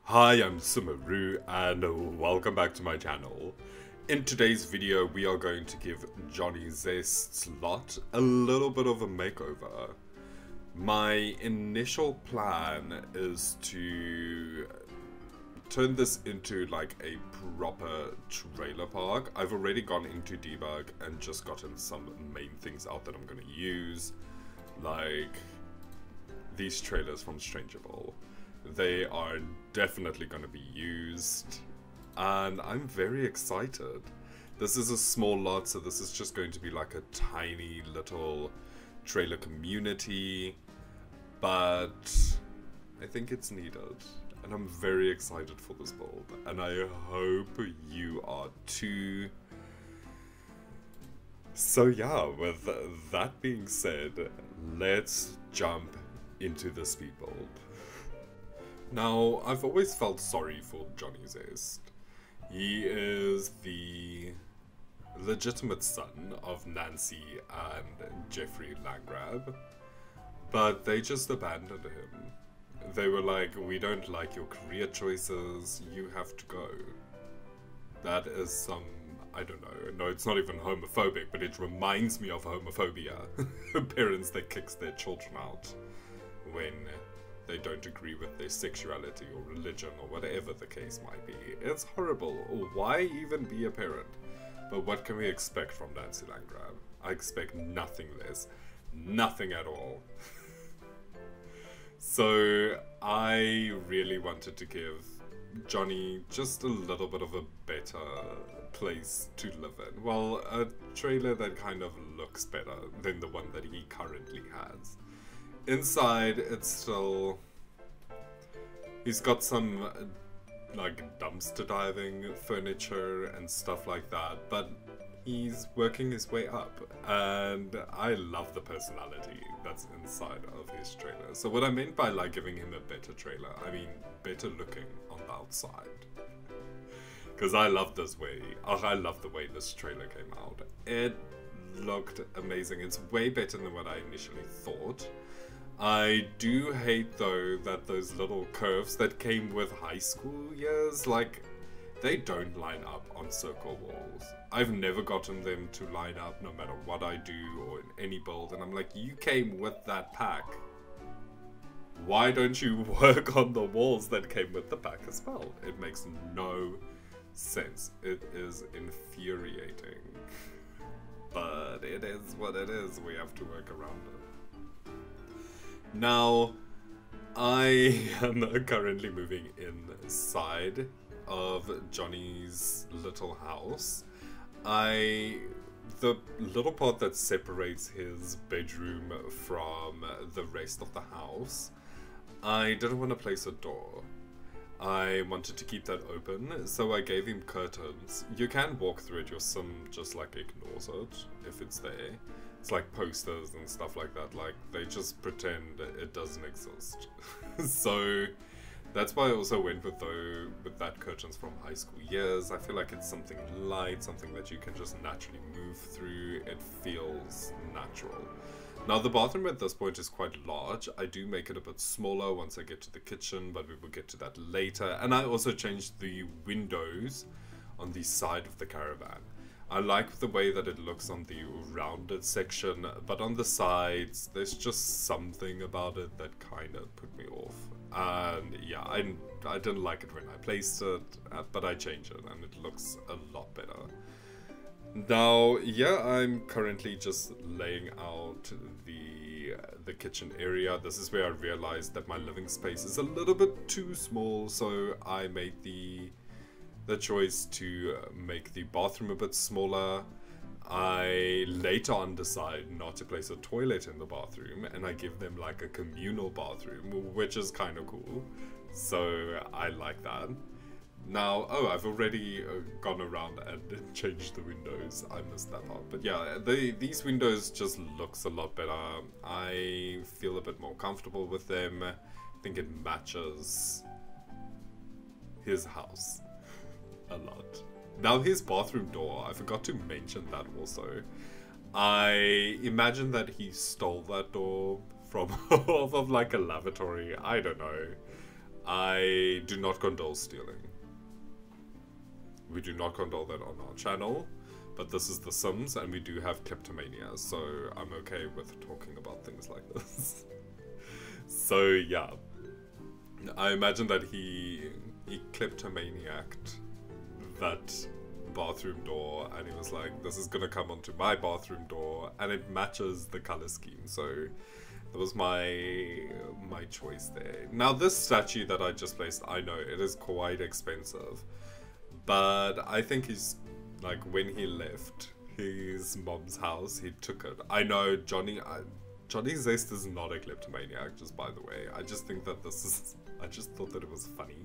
Hi, I'm Sumaru and welcome back to my channel. In today's video we are going to give Johnny Zest's lot a little bit of a makeover. My initial plan is to turn this into like a proper trailer park. I've already gone into debug and just gotten some main things out that I'm going to use, like these trailers from Strangerville. They are definitely going to be used, and I'm very excited. This is a small lot, so this is just going to be like a tiny little trailer community, but I think it's needed, and I'm very excited for this build, and I hope you are too. So yeah, with that being said, let's jump into the speed build. Now, I've always felt sorry for Johnny Zest. He is the legitimate son of Nancy and Jeffrey Landgrab, but they just abandoned him. They were like, we don't like your career choices, you have to go. That is some, I don't know, no, it's not even homophobic, but it reminds me of homophobia. Parents that kicks their children out when they don't agree with their sexuality or religion or whatever the case might be. It's horrible. Why even be a parent? But what can we expect from Nancy Landgrab? I expect nothing less. Nothing at all. So I really wanted to give Johnny just a little bit of a better place to live in. Well, a trailer that kind of looks better than the one that he currently has. Inside, it's still... He's got some, like, dumpster diving furniture and stuff like that, but he's working his way up, and I love the personality that's inside of his trailer. So what I meant by, like, giving him a better trailer, I mean better looking on the outside. Because I love this way. I love the way this trailer came out. It looked amazing. It's way better than what I initially thought. I do hate though that those little curves that came with high school years, like, they don't line up on circle walls. I've never gotten them to line up no matter what I do or in any build, and I'm like, you came with that pack. Why don't you work on the walls that came with the pack as well? It makes no sense. It is infuriating. But it is what it is. We have to work around it. Now, I am currently moving inside of Johnny's little house. The little part that separates his bedroom from the rest of the house, I didn't want to place a door. I wanted to keep that open, so I gave him curtains. You can walk through it, your sim just like ignores it if it's there. It's like posters and stuff like that, like they just pretend it doesn't exist. So that's why I also went with that curtains from high school years. I feel like it's something light, something that you can just naturally move through. It feels natural. Now the bathroom at this point is quite large. I do make it a bit smaller once I get to the kitchen, but we will get to that later. And I also changed the windows on the side of the caravan. I like the way that it looks on the rounded section, but on the sides, there's just something about it that kind of put me off. And yeah, I didn't like it when I placed it, but I changed it and it looks a lot better. Now, yeah, I'm currently just laying out the kitchen area. This is where I realized that my living space is a little bit too small, so I made the choice to make the bathroom a bit smaller. I later on decide not to place a toilet in the bathroom, and I give them like a communal bathroom, which is kind of cool. So I like that. Now, oh, I've already gone around and changed the windows. I missed that part. But yeah, these windows just looks a lot better. I feel a bit more comfortable with them. I think it matches his house a lot. Now his bathroom door, I forgot to mention that also. I imagine that he stole that door from off of like a lavatory. I don't know. I do not condone stealing. We do not condone that on our channel, but this is The Sims and we do have kleptomania, so I'm okay with talking about things like this. So yeah, I imagine that he kleptomaniaced that bathroom door, and he was like, this is gonna come onto my bathroom door, and it matches the color scheme, so that was my choice there. Now this statue that I just placed, I know it is quite expensive, but I think he's like, when he left his mom's house, he took it. I know Johnny Zest is not a kleptomaniac, just by the way. I just think that I just thought that it was funny.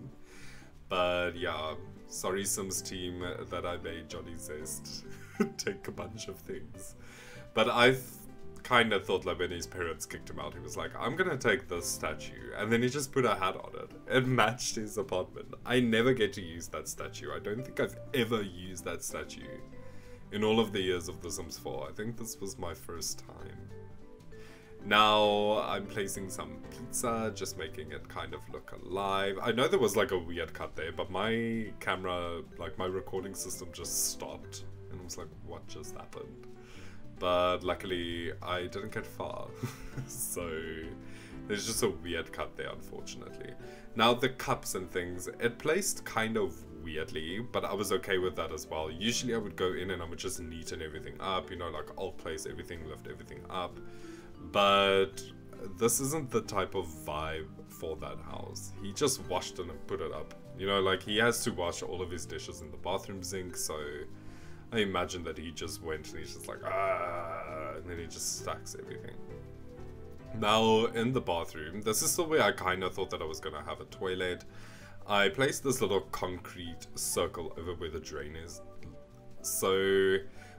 But yeah, sorry Sims team that I made Johnny Zest take a bunch of things. But I kind of thought, like, when his parents kicked him out, he was like, I'm gonna take this statue. And then he just put a hat on it. It matched his apartment. I never get to use that statue. I don't think I've ever used that statue in all of the years of The Sims 4. I think this was my first time. Now I'm placing some pizza, just making it kind of look alive. I know there was like a weird cut there, but my camera, like my recording system just stopped. And I was like, what just happened? But luckily I didn't get far. So there's just a weird cut there, unfortunately. Now the cups and things, it placed kind of weirdly, but I was okay with that as well. Usually I would go in and I would just neaten everything up, you know, like I'll place everything, lift everything up. But this isn't the type of vibe for that house. He just washed it and put it up. You know, like he has to wash all of his dishes in the bathroom sink, so I imagine that he just went and he's just like, ah, and then he just stacks everything. Now, in the bathroom, this is the way I kind of thought that I was going to have a toilet. I placed this little concrete circle over where the drain is. So,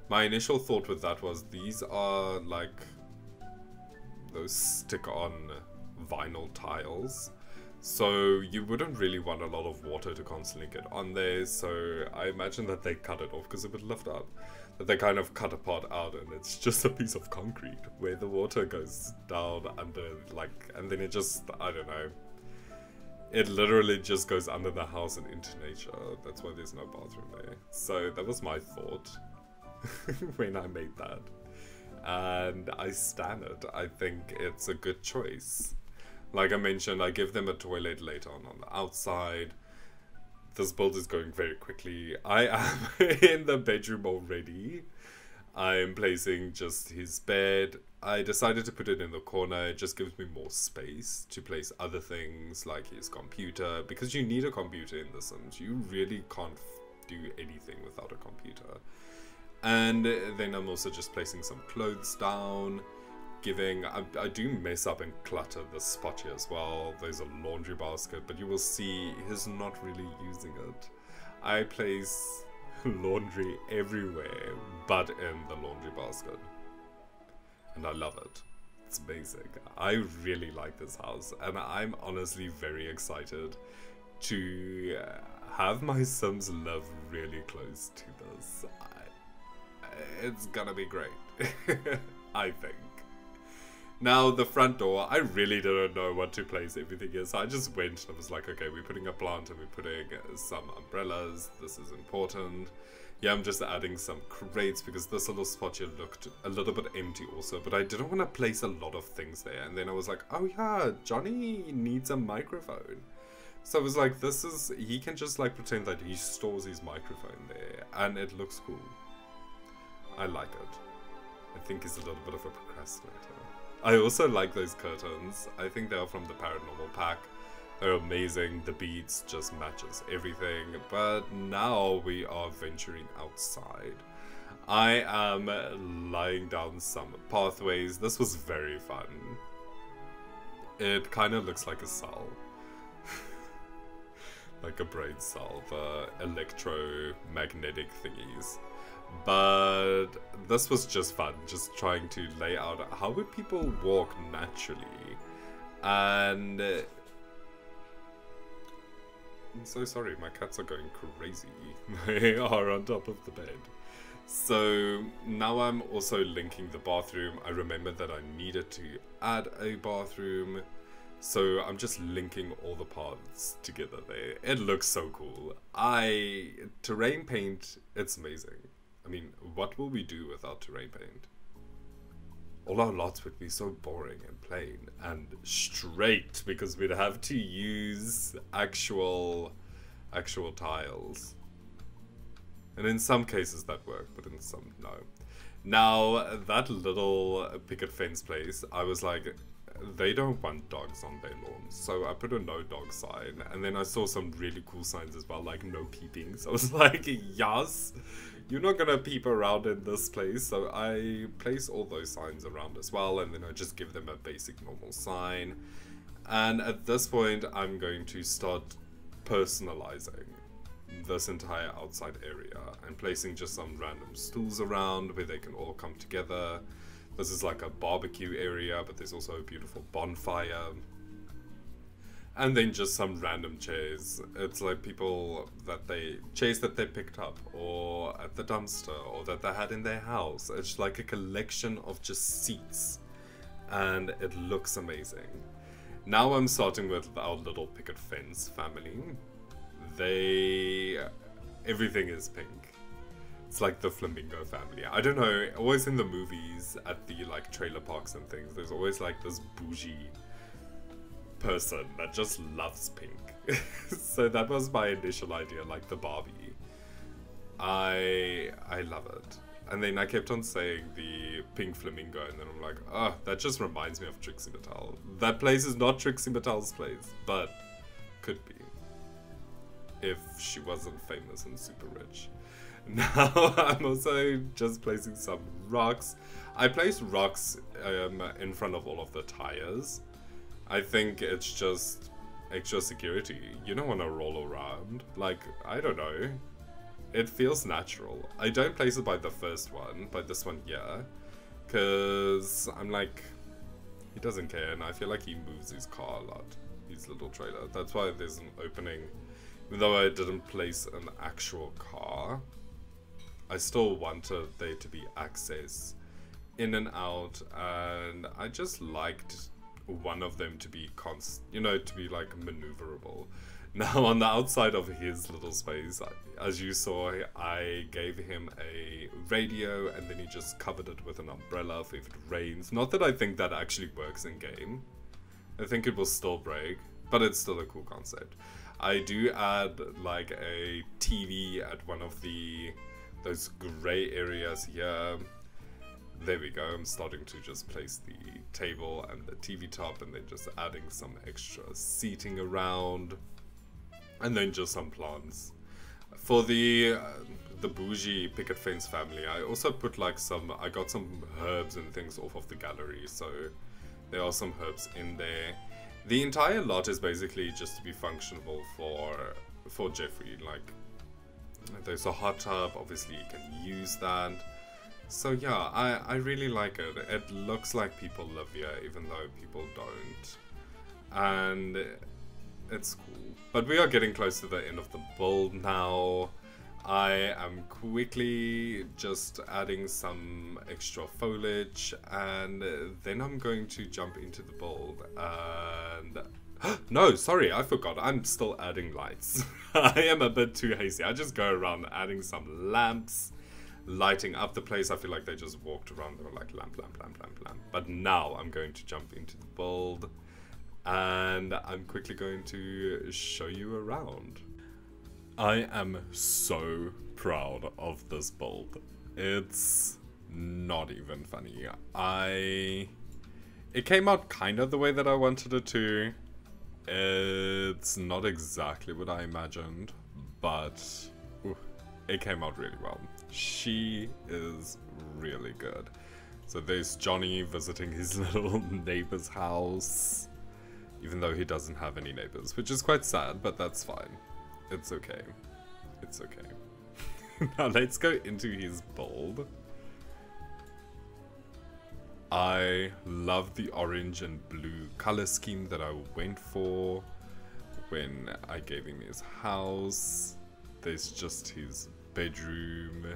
my initial thought with that was, these are like those stick-on vinyl tiles. So you wouldn't really want a lot of water to constantly get on there, so I imagine that they cut it off because it would lift up. That they kind of cut a part out and it's just a piece of concrete where the water goes down under, like, and then it just, I don't know. It literally just goes under the house and into nature. That's why there's no bathroom there. So that was my thought when I made that. And I stand it. I think it's a good choice. Like I mentioned, I give them a toilet later on the outside. This build is going very quickly. I am in the bedroom already. I'm placing just his bed. I decided to put it in the corner. It just gives me more space to place other things like his computer. Because you need a computer in The Sims. You really can't do anything without a computer. And then I'm also just placing some clothes down. I do mess up and clutter this spot here as well. There's a laundry basket, but you will see he's not really using it. I place laundry everywhere but in the laundry basket. And I love it. It's basic. I really like this house and I'm honestly very excited to have my Sims live really close to this. It's gonna be great. I think. Now the front door, I really didn't know what to place everything in, so I just went and I was like, okay, we're putting a plant and we're putting some umbrellas, this is important. Yeah, I'm just adding some crates because this little spot here looked a little bit empty also, but I didn't want to place a lot of things there. And then I was like, oh yeah, Johnny needs a microphone. So I was like, he can just like pretend that he stores his microphone there and it looks cool. I like it. I think he's a little bit of a procrastinator. I also like those curtains. I think they are from the Paranormal pack. They're amazing. The beads just matches everything. But now we are venturing outside. I am laying down some pathways. This was very fun. It kind of looks like a cell. Like a brain cell. The electromagnetic thingies. But this was just fun, just trying to lay out how would people walk naturally. And I'm so sorry, my cats are going crazy. They are on top of the bed. So now I'm also linking the bathroom. I remembered that I needed to add a bathroom. So I'm just linking all the parts together there. It looks so cool. Terrain paint, it's amazing. I mean, what will we do without terrain paint? All our lots would be so boring and plain and straight because we'd have to use actual tiles. And in some cases that worked, but in some, no. Now, that little picket fence place, I was like, they don't want dogs on their lawns. So I put a no dog sign. And then I saw some really cool signs as well, like no peeping. So I was like, yes, you're not gonna peep around in this place. So I place all those signs around as well. And then I just give them a basic normal sign. And at this point, I'm going to start personalizing this entire outside area and placing just some random stools around where they can all come together. This is like a barbecue area, but there's also a beautiful bonfire. And then just some random chairs. It's like chairs that they picked up or at the dumpster or that they had in their house. It's like a collection of just seats and it looks amazing. Now I'm starting with our little picket fence family. Everything is pink. It's like the flamingo family. I don't know, always in the movies, at the like trailer parks and things, there's always like this bougie person that just loves pink. So that was my initial idea, like the Barbie. I love it. And then I kept on saying the pink flamingo, and then I'm like, oh, that just reminds me of Trixie Mattel. That place is not Trixie Mattel's place, but could be. If she wasn't famous and super rich. Now I'm also just placing some rocks. I place rocks in front of all of the tires. I think it's just extra security. You don't want to roll around. Like, I don't know. It feels natural. I don't place it by the first one, by this one here. Because I'm like, he doesn't care, and I feel like he moves his car a lot. His little trailer. That's why there's an opening. Even though I didn't place an actual car, I still wanted there to be access in and out, and I just liked one of them to be to be like maneuverable. Now on the outside of his little space, as you saw, I gave him a radio and then he just covered it with an umbrella for if it rains. Not that I think that actually works in game. I think it will still break, but it's still a cool concept. I do add like a TV at one of those grey areas here. There we go. I'm starting to just place the table and the TV top, and then just adding some extra seating around, and then just some plants. For the bougie picket fence family, I also put like I got some herbs and things off of the gallery, so there are some herbs in there. The entire lot is basically just to be functional for Jeffrey. Like, there's a hot tub, obviously you can use that. So yeah, I really like it. It looks like people live here, even though people don't. And it's cool. But we are getting close to the end of the build now. I am quickly just adding some extra foliage, and then I'm going to jump into the build. And no, sorry, I forgot. I'm still adding lights. I am a bit too hasty. I just go around adding some lamps, lighting up the place. I feel like they just walked around. They were like lamp, lamp, lamp, lamp, lamp. But now I'm going to jump into the build, and I'm quickly going to show you around. I am so proud of this build. It's not even funny. It came out kind of the way that I wanted it to. It's not exactly what I imagined, but it came out really well. She is really good. So there's Johnny visiting his little neighbor's house, even though he doesn't have any neighbors, which is quite sad, but that's fine. It's okay. It's okay. Now let's go into his build. I love the orange and blue color scheme that I went for when I gave him his house. There's just his bedroom,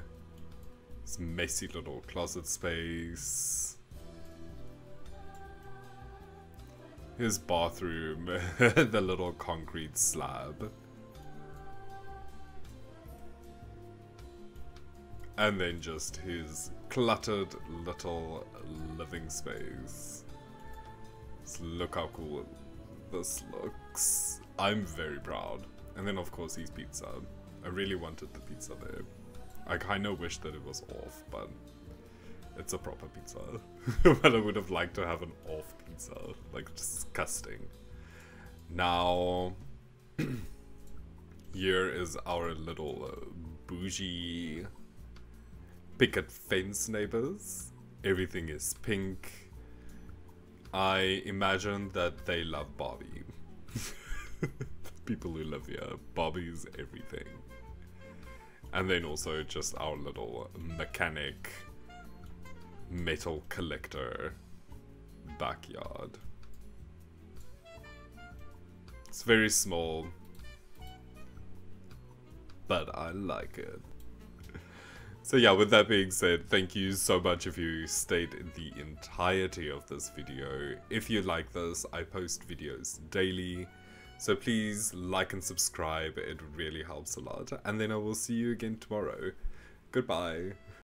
his messy little closet space. his bathroom, the little concrete slab. And then just his cluttered little living space. Just look how cool this looks. I'm very proud. And then of course his pizza. I really wanted the pizza there. I kind of wish that it was off, but it's a proper pizza. But I would have liked to have an off pizza. Like, disgusting. Now, here is our little bougie picket fence neighbors. Everything is pink. I imagine that they love Barbie. The people who live here. Barbie is everything. And then also just our little mechanic metal collector backyard. It's very small, but I like it. So yeah, with that being said, thank you so much if you stayed in the entirety of this video. If you like this, I post videos daily, so please like and subscribe, it really helps a lot. And then I will see you again tomorrow. Goodbye.